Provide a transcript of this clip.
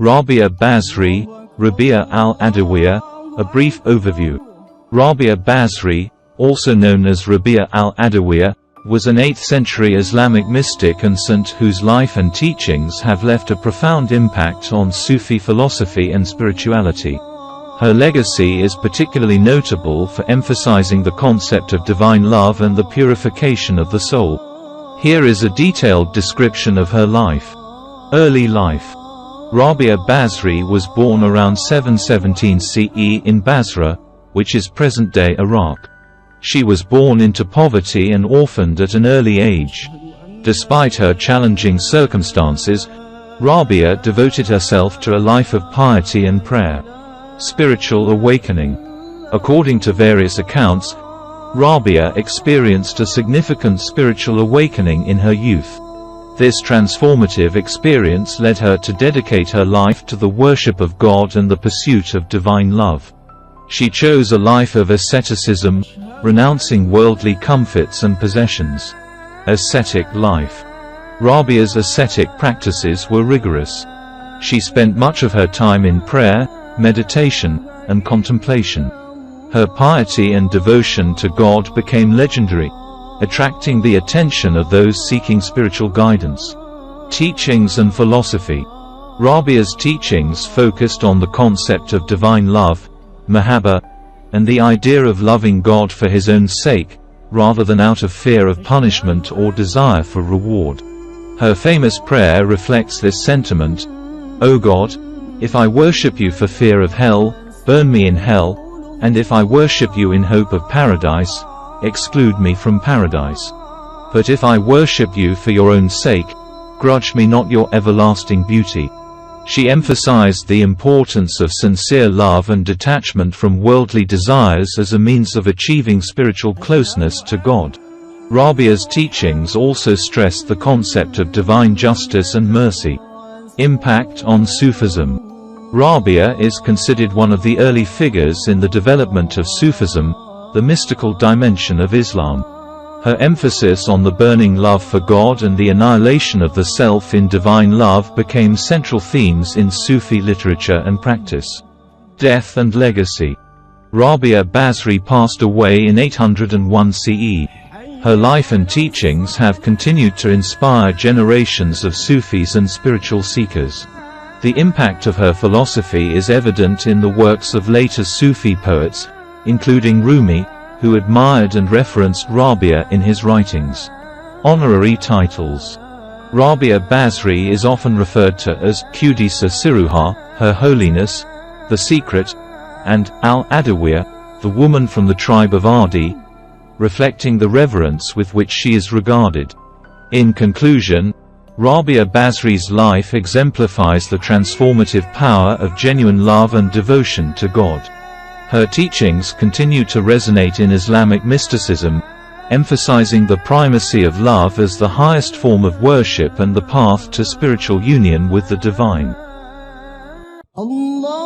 Rabia Basri, Rabia al-Adawiyya. A brief overview. Rabia Basri, also known as Rabia al-Adawiyya, was an 8th century Islamic mystic and saint whose life and teachings have left a profound impact on Sufi philosophy and spirituality. Her legacy is particularly notable for emphasizing the concept of divine love and the purification of the soul. Here is a detailed description of her life. Early life. Rabia Basri was born around 717 CE in Basra, which is present-day Iraq. She was born into poverty and orphaned at an early age. Despite her challenging circumstances, Rabia devoted herself to a life of piety and prayer. Spiritual awakening. According to various accounts, Rabia experienced a significant spiritual awakening in her youth. This transformative experience led her to dedicate her life to the worship of God and the pursuit of divine love. She chose a life of asceticism, renouncing worldly comforts and possessions. Ascetic life. Rabia's ascetic practices were rigorous. She spent much of her time in prayer, meditation, and contemplation. Her piety and devotion to God became legendary, attracting the attention of those seeking spiritual guidance. Teachings and philosophy. Rabia's teachings focused on the concept of divine love, mahabba, and the idea of loving God for his own sake, rather than out of fear of punishment or desire for reward. Her famous prayer reflects this sentiment: "O God, if I worship you for fear of hell, burn me in hell, and if I worship you in hope of paradise, exclude me from paradise. But if I worship you for your own sake, grudge me not your everlasting beauty." She emphasized the importance of sincere love and detachment from worldly desires as a means of achieving spiritual closeness to God. Rabia's teachings also stressed the concept of divine justice and mercy. Impact on Sufism. Rabia is considered one of the early figures in the development of Sufism, the mystical dimension of Islam. Her emphasis on the burning love for God and the annihilation of the self in divine love became central themes in Sufi literature and practice. Death and legacy. Rabia Basri passed away in 801 CE. Her life and teachings have continued to inspire generations of Sufis and spiritual seekers. The impact of her philosophy is evident in the works of later Sufi poets, including Rumi, who admired and referenced Rabia in his writings. Honorary titles. Rabia Basri is often referred to as Qudisa Siruha, Her Holiness, The Secret, and Al-Adawiyya, the woman from the tribe of Adi, reflecting the reverence with which she is regarded. In conclusion, Rabia Basri's life exemplifies the transformative power of genuine love and devotion to God. Her teachings continue to resonate in Islamic mysticism, emphasizing the primacy of love as the highest form of worship and the path to spiritual union with the divine. Allah